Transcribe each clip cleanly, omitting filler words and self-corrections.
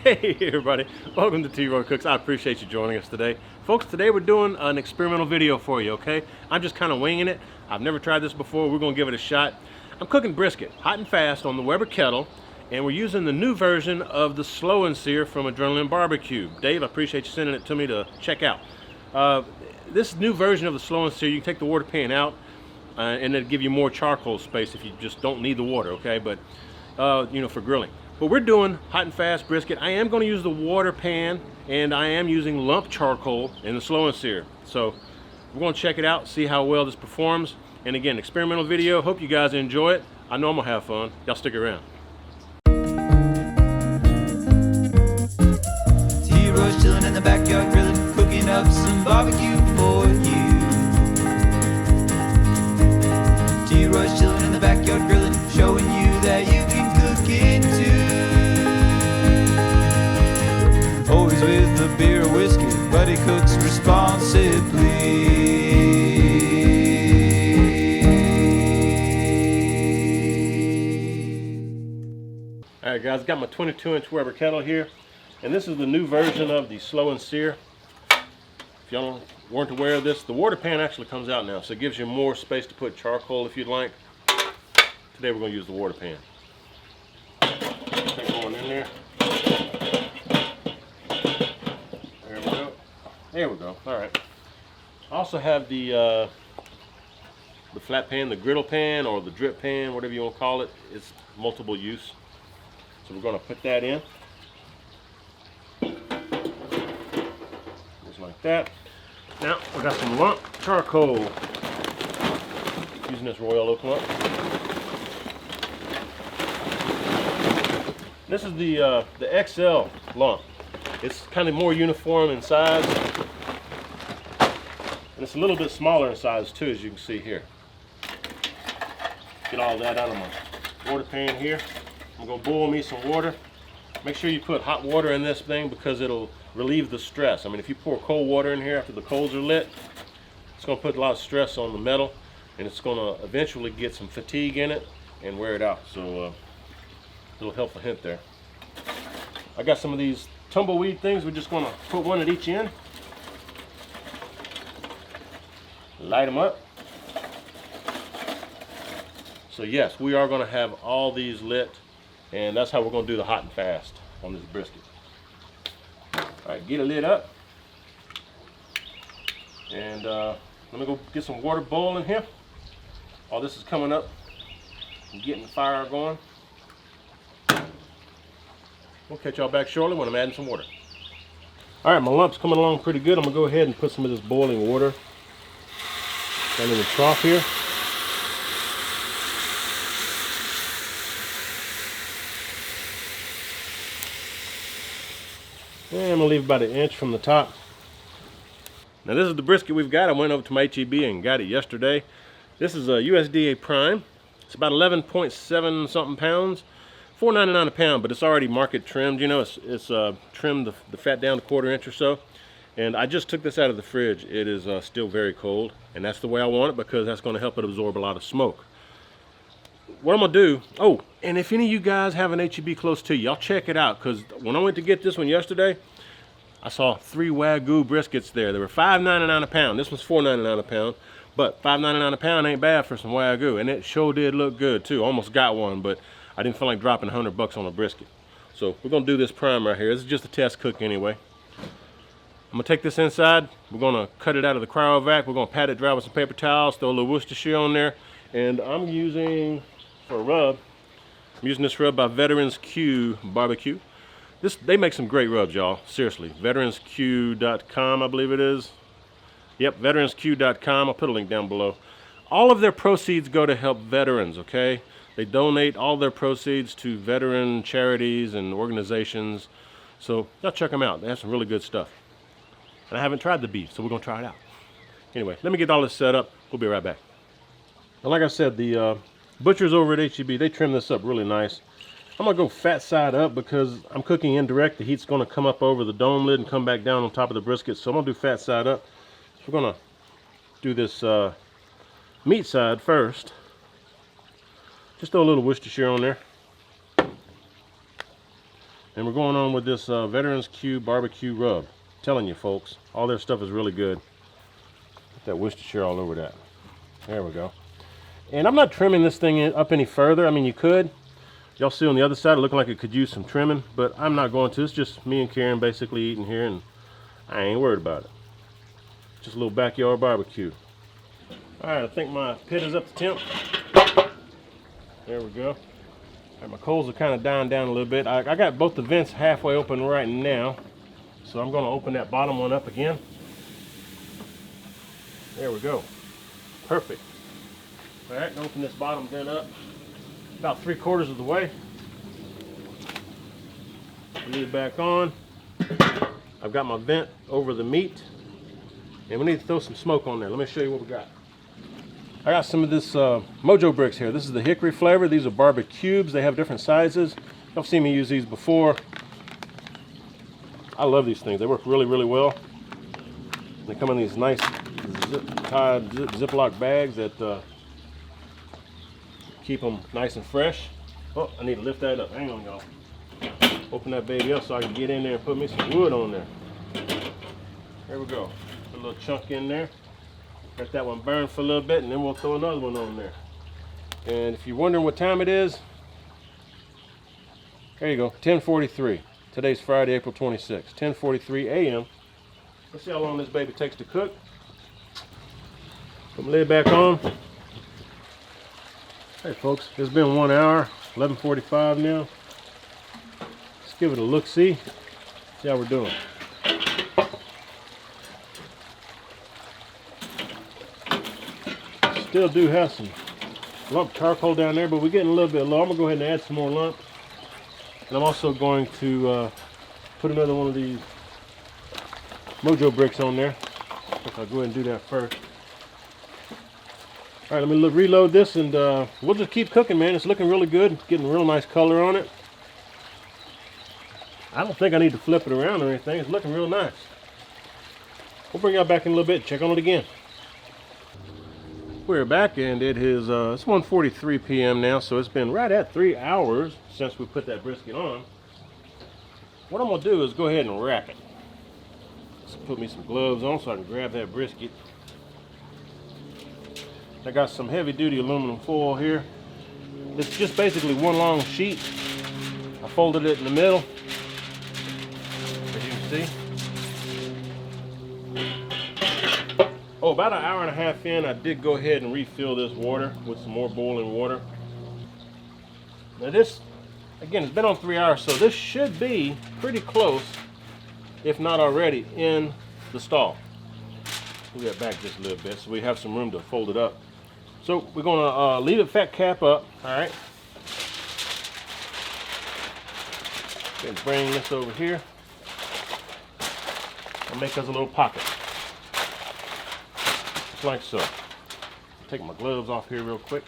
Hey everybody, welcome to T-Roy Cooks. I appreciate you joining us today. Folks, today we're doing an experimental video for you, okay? I'm just kind of winging it. I've never tried this before. We're gonna give it a shot. I'm cooking brisket, hot and fast on the Weber Kettle, and we're using the new version of the Slow and Sear from Adrenaline Barbecue. Dave, I appreciate you sending it to me to check out. This new version of the Slow and Sear, you can take the water pan out and it'll give you more charcoal space if you just don't need the water, okay? But, you know, for grilling. But we're doing hot and fast brisket. I am going to use the water pan, and I am using lump charcoal in the Slow and Sear. So we're going to check it out, see how well this performs. And again, experimental video. Hope you guys enjoy it. I know I'm going to have fun. Y'all stick around. T-Roy's chilling in the backyard grilling, cooking up some barbecue for you. T-Roy's chilling in the backyard grilling, showing you that you can cook it too. Always with a beer or whiskey, but he cooks responsibly. Alright guys, got my 22-inch Weber Kettle here, and this is the new version of the Slow and Sear. If y'all weren't aware of this, the water pan actually comes out now, so it gives you more space to put charcoal if you'd like. Today we're going to use the water pan. Going in there. There we go. There we go. All right. I also have the flat pan, the griddle pan, or the drip pan, whatever you want to call it. It's multiple use. So we're going to put that in. Just like that. Now we got some lump charcoal. Using this Royal Oak lump. This is the XL lump. It's kind of more uniform in size, and it's a little bit smaller in size too, as you can see here. Get all that out of my water pan here. I'm gonna boil me some water. Make sure you put hot water in this thing because it'll relieve the stress. I mean, if you pour cold water in here after the coals are lit, it's gonna put a lot of stress on the metal, and it's gonna eventually get some fatigue in it and wear it out. So little helpful hint there. I got some of these tumbleweed things. We're just going to put one at each end. Light them up. So yes, we are going to have all these lit, and that's how we're going to do the hot and fast on this brisket. Alright, get it lit up. And let me go get some water boiling here. All this is coming up and getting the fire going. We'll catch y'all back shortly when I'm adding some water. Alright, my lump's coming along pretty good. I'm going to go ahead and put some of this boiling water down in the trough here. And I'm going to leave about an inch from the top. Now this is the brisket we've got. I went over to my HEB and got it yesterday. This is a USDA Prime. It's about 11.7 something pounds. $4.99 a pound, but it's already market trimmed. You know, it's trimmed the fat down to 1/4 inch or so. And I just took this out of the fridge. It is still very cold, and that's the way I want it because that's going to help it absorb a lot of smoke. What I'm going to do, oh, and if any of you guys have an HEB close to you, y'all check it out, because when I went to get this one yesterday, I saw 3 Wagyu briskets there. They were $5.99 a pound. This one's $4.99 a pound, but $5.99 a pound ain't bad for some Wagyu, and it sure did look good too. Almost got one, but I didn't feel like dropping $100 on a brisket. So we're gonna do this prime right here. This is just a test cook anyway. I'm gonna take this inside. We're gonna cut it out of the cryovac. We're gonna pat it dry with some paper towels, throw a little Worcestershire on there. And I'm using, for a rub, I'm using this rub by Veterans Q Barbecue. They make some great rubs, y'all. Seriously, veteransq.com, I believe it is. Yep, veteransq.com. I'll put a link down below. All of their proceeds go to help veterans, okay? They donate all their proceeds to veteran charities and organizations. So y'all check them out. They have some really good stuff. And I haven't tried the beef, so we're going to try it out. Anyway, let me get all this set up. We'll be right back. And like I said, the butchers over at HEB, they trim this up really nice. I'm going to go fat side up because I'm cooking indirect. The heat's going to come up over the dome lid and come back down on top of the brisket. So I'm going to do fat side up. So we're going to do this meat side first. Just throw a little Worcestershire on there. And we're going on with this Veterans Q barbecue rub. I'm telling you folks, all their stuff is really good. Put that Worcestershire all over that. There we go. And I'm not trimming this thing up any further. I mean, you could. Y'all see on the other side, it looked like it could use some trimming, but I'm not going to. It's just me and Karen basically eating here, and I ain't worried about it. Just a little backyard barbecue. All right, I think my pit is up to temp. There we go. All right, my coals are kind of dying down a little bit. I got both the vents halfway open right now, so I'm going to open that bottom one up again. There we go. Perfect. All right, open this bottom vent up about 3/4 of the way. Leave it back on. I've got my vent over the meat, and we need to throw some smoke on there. Let me show you what we got. I got some of this Mojobricks here. This is the hickory flavor. These are barbecue cubes. They have different sizes. You've seen me use these before. I love these things. They work really, really well. They come in these nice tied Ziploc bags that keep them nice and fresh. Oh, I need to lift that up. Hang on, y'all. Open that baby up so I can get in there and put me some wood on there. There we go. Put a little chunk in there. Let that one burn for a little bit, and then we'll throw another one on there. And if you're wondering what time it is, there you go, 10:43. Today's Friday, April 26th, 10:43 a.m. Let's see how long this baby takes to cook. Put my lid back on. Hey folks, it's been 1 hour, 11:45 now. Let's give it a look-see. See how we're doing. Still do have some lump charcoal down there, but we're getting a little bit low. I'm gonna go ahead and add some more lump. And I'm also going to put another one of these Mojobricks on there. I'll go ahead and do that first. All right, let me reload this, and we'll just keep cooking, man. It's looking really good, getting a real nice color on it. I don't think I need to flip it around or anything. It's looking real nice. We'll bring y'all back in a little bit, check on it again. We're back, and it is it's 1:43 p.m. now, so it's been right at 3 hours since we put that brisket on. What I'm gonna do is go ahead and wrap it. Let's put me some gloves on so I can grab that brisket. I got some heavy-duty aluminum foil here. It's just basically one long sheet. I folded it in the middle, as you can see. Oh, about 1.5 hours in, I did go ahead and refill this water with some more boiling water. Now this, again, it's been on 3 hours, so this should be pretty close, if not already, in the stall. Move that back just a little bit so we have some room to fold it up. So we're gonna leave the fat cap up, all right? And bring this over here and make us a little pocket. Just like so. Take my gloves off here real quick.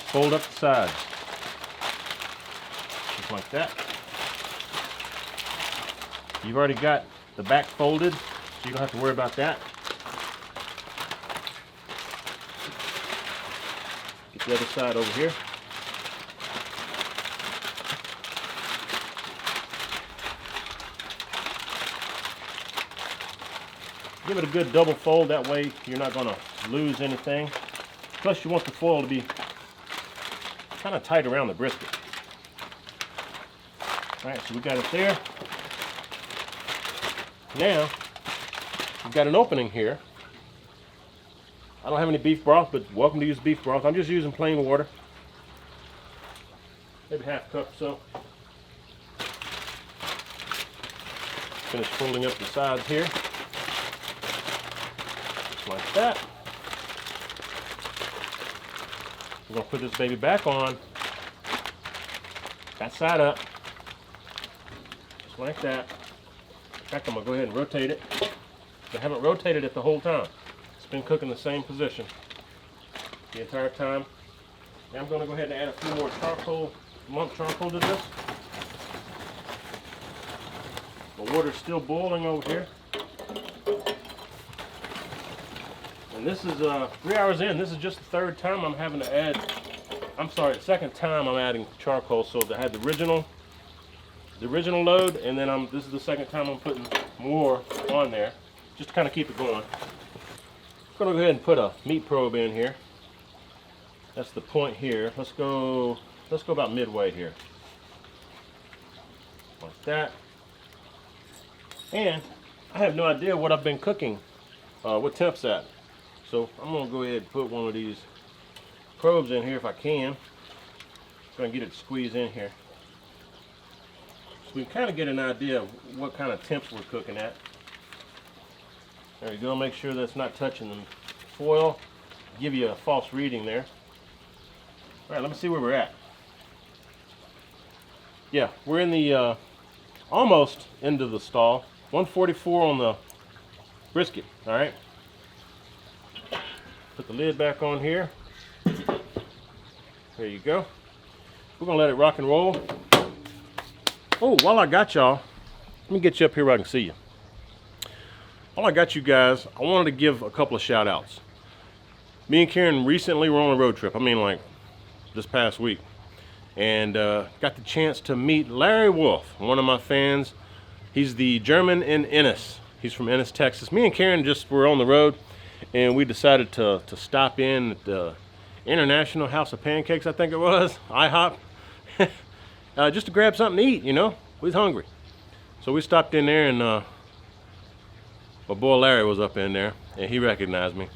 Fold up the sides. Just like that. You've already got the back folded, so you don't have to worry about that. Get the other side over here. Give it a good double fold, that way you're not going to lose anything. Plus you want the foil to be kind of tight around the brisket. Alright, so we got it there. Now, we've got an opening here. I don't have any beef broth, but welcome to use beef broth. I'm just using plain water. Maybe 1/2 cup or so. Finish folding up the sides here. Just like that. We're going to put this baby back on. That side up. Just like that. In fact, I'm going to go ahead and rotate it. I haven't rotated it the whole time. It's been cooking the same position the entire time. Now I'm going to go ahead and add a few more charcoal, lump charcoal to this. The water's still boiling over here. And And this is 3 hours in. This is just the third time I'm having to add, I'm sorry, the second time I'm adding charcoal. So I had the original load, and then this is the second time I'm putting more on there, just to kind of keep it going. I'm gonna go ahead and put a meat probe in here. That's the point here. Let's go about midway here. Like that. And I have no idea what I've been cooking, what temp's at. So I'm gonna go ahead and put one of these probes in here if I can. I'm gonna get it squeezed in here. So we can kind of get an idea of what kind of temps we're cooking at. There you go, make sure that's not touching the foil. Give you a false reading there. All right, let me see where we're at. Yeah, we're in the almost into the stall. 144 on the brisket. All right. Put the lid back on here. There you go. We're gonna let it rock and roll. Oh, while I got y'all, let me get you up here where I can see you. While I got you guys, I wanted to give a couple of shout outs. Me and Karen recently were on a road trip. I mean, like this past week. And got the chance to meet Larry Wolf, one of my fans. He's the German in Ennis. He's from Ennis, Texas. Me and Karen just were on the road, and we decided to stop in at the International House of Pancakes, I think it was, IHOP, just to grab something to eat, you know. We was hungry. So we stopped in there, and my boy Larry was up in there, and he recognized me.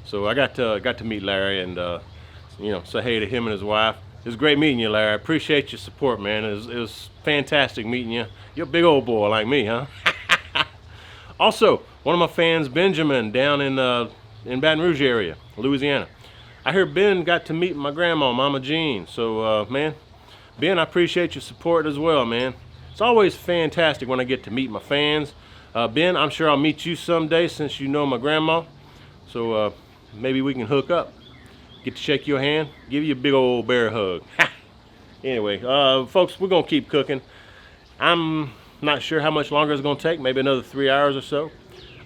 So I got to meet Larry and you know, say hey to him and his wife. It was great meeting you, Larry. I appreciate your support, man. It was fantastic meeting you. You're a big old boy like me, huh? Also, one of my fans, Benjamin, down in Baton Rouge area, Louisiana. I heard Ben got to meet my grandma, Mama Jean. So, man, Ben, I appreciate your support as well, man. It's always fantastic when I get to meet my fans. Ben, I'm sure I'll meet you someday since you know my grandma. So maybe we can hook up. Get to shake your hand, give you a big old bear hug. Anyway, folks, we're gonna keep cooking. I'm not sure how much longer it's gonna take, maybe another 3 hours or so.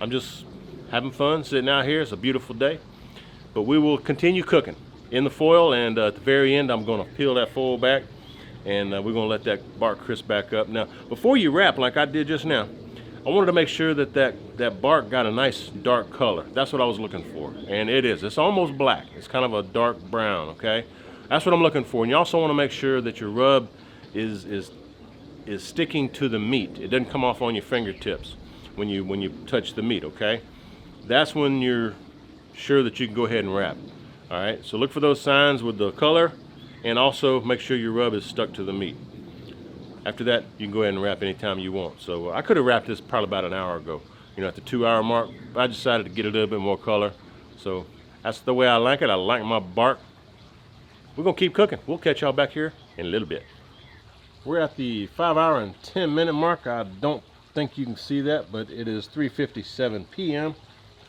I'm just having fun sitting out here. It's a beautiful day. But we will continue cooking in the foil, and at the very end, I'm gonna peel that foil back, and we're gonna let that bark crisp back up. Now, before you wrap, like I did just now, I wanted to make sure that bark got a nice dark color. That's what I was looking for, and it is. It's almost black. It's kind of a dark brown, okay? That's what I'm looking for. And you also want to make sure that your rub is sticking to the meat. It doesn't come off on your fingertips when you touch the meat, okay? That's when you're sure that you can go ahead and wrap. All right, so look for those signs with the color, and also make sure your rub is stuck to the meat. After that, you can go ahead and wrap anytime you want. So I could have wrapped this probably about an hour ago, you know, at the 2 hour mark. But I decided to get a little bit more color. So that's the way I like it. I like my bark. We're gonna keep cooking. We'll catch y'all back here in a little bit. We're at the 5 hour and 10 minute mark. I don't think you can see that, but it is 3:57 p.m.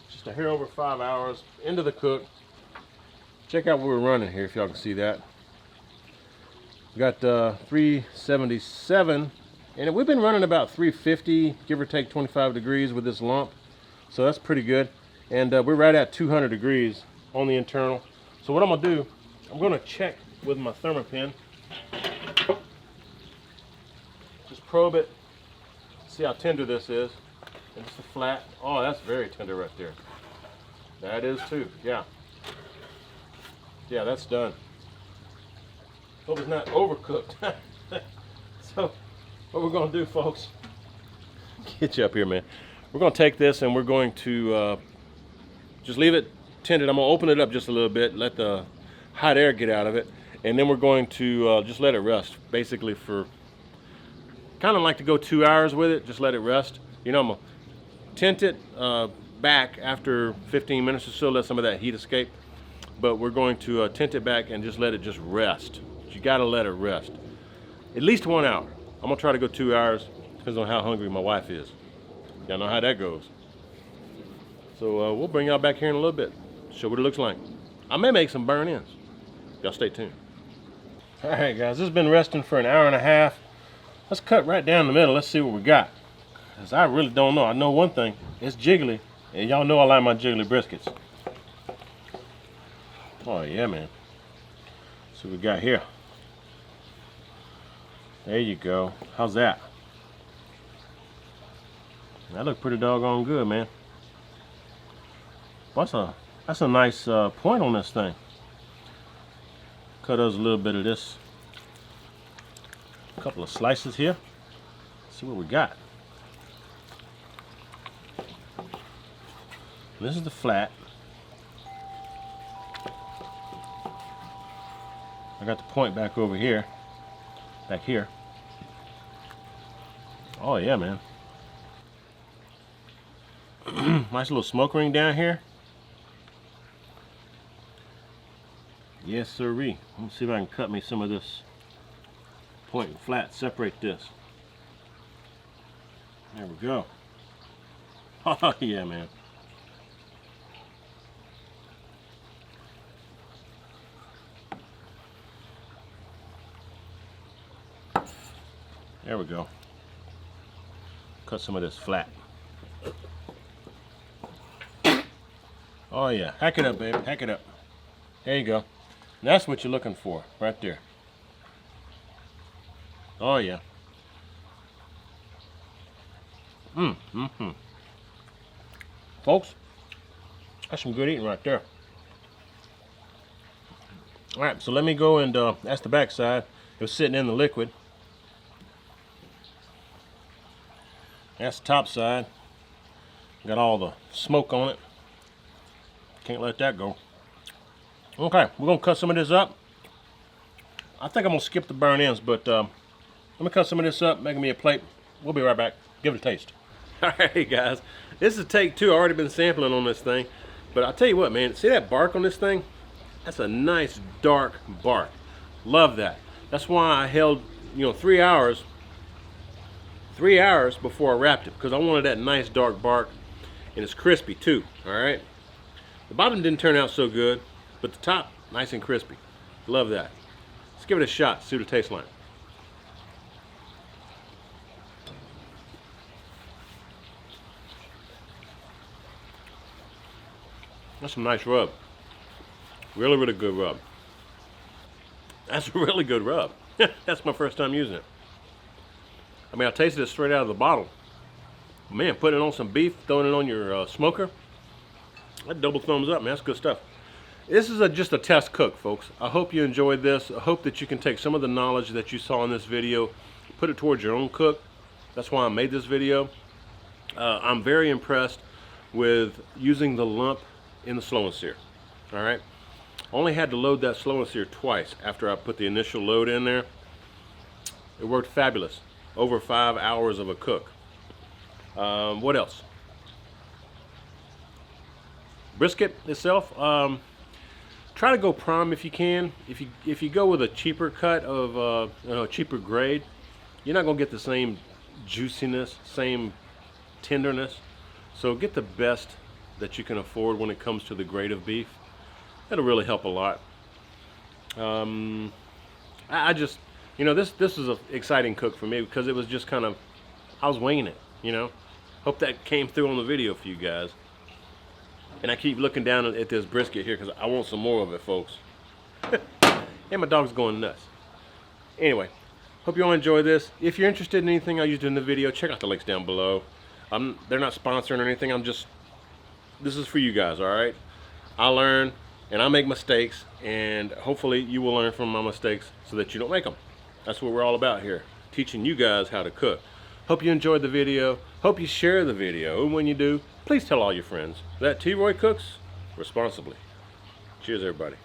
Just a hair over 5 hours into the cook. Check out where we're running here if y'all can see that. We got 377, and we've been running about 350, give or take 25 degrees with this lump. So that's pretty good. And we're right at 200 degrees on the internal. So what I'm gonna do, I'm gonna check with my thermopin. Just probe it, see how tender this is. And it's a flat. Oh, that's very tender right there. That is too, yeah. Yeah, that's done. Hope it's not overcooked. So what we're gonna do, folks, get you up here, man. We're gonna take this and we're going to just leave it tinted. I'm gonna open it up just a little bit, let the hot air get out of it, and then we're going to just let it rest, basically for, kind of like to go 2 hours with it, just let it rest. You know, I'm gonna tint it back after 15 minutes or so, let some of that heat escape. But we're going to tint it back and just let it just rest. You gotta let it rest. At least 1 hour. I'm gonna try to go 2 hours. Depends on how hungry my wife is. Y'all know how that goes. So we'll bring y'all back here in a little bit. Show what it looks like. I may make some burn ends. Y'all stay tuned. All right, guys, this has been resting for an hour and a half. Let's cut right down the middle. Let's see what we got. Cause I really don't know. I know one thing. It's jiggly, and y'all know I like my jiggly briskets. Oh yeah, man. See what we got here. There you go. How's that? That looked pretty doggone good, man. That's a nice point on this thing. Cut us a little bit of this. A couple of slices here. See what we got. This is the flat. I got the point back over here. Back here. Oh yeah, man. Nice little smoke ring down here. Yes, sirree. Let me see if I can cut me some of this point and flat. Separate this. There we go. Oh yeah, man. There we go. Cut some of this flat. Oh yeah, hack it up, baby, hack it up. There you go. That's what you're looking for, right there. Oh yeah. Folks, that's some good eating right there. All right, so let me go and that's the back side. It was sitting in the liquid. That's the top side. Got all the smoke on it. Can't let that go. Okay, we're gonna cut some of this up. I think I'm gonna skip the burn ends, but let me cut some of this up, making me a plate. We'll be right back. Give it a taste. All right, guys. This is take two. I've already been sampling on this thing, but I'll tell you what, man. See that bark on this thing? That's a nice dark bark. Love that. That's why I held, 3 hours. 3 hours before I wrapped it, because I wanted that nice dark bark, and it's crispy too. All right. The bottom didn't turn out so good, but the top, nice and crispy. Love that. Let's give it a shot, see what it tastes like. That's some nice rub. Really, really good rub. That's a really good rub. That's my first time using it. I mean, I tasted it straight out of the bottle. Man, putting it on some beef, throwing it on your smoker, that double thumbs up, man. That's good stuff. This is just a test cook, folks. I hope you enjoyed this. I hope that you can take some of the knowledge that you saw in this video, put it towards your own cook. That's why I made this video. I'm very impressed with using the lump in the slow and sear. All right. Only had to load that slow and sear twice after I put the initial load in there. It worked fabulous. Over 5 hours of a cook. What else? Brisket itself. Try to go prime if you can. If you go with a cheaper cut of cheaper grade, you're not gonna get the same juiciness, same tenderness. So get the best that you can afford when it comes to the grade of beef. That'll really help a lot. I just, this is an exciting cook for me because it was just kind of, I was winging it, Hope that came through on the video for you guys. And I keep looking down at this brisket here because I want some more of it, folks. And my dog's going nuts. Anyway, hope you all enjoy this. If you're interested in anything I used in the video, check out the links down below. They're not sponsoring or anything. This is for you guys, all right? I learn and I make mistakes, and hopefully you will learn from my mistakes so that you don't make them. That's what we're all about here, teaching you guys how to cook. Hope you enjoyed the video. Hope you share the video. And when you do, please tell all your friends that T. Roy cooks responsibly. Cheers, everybody.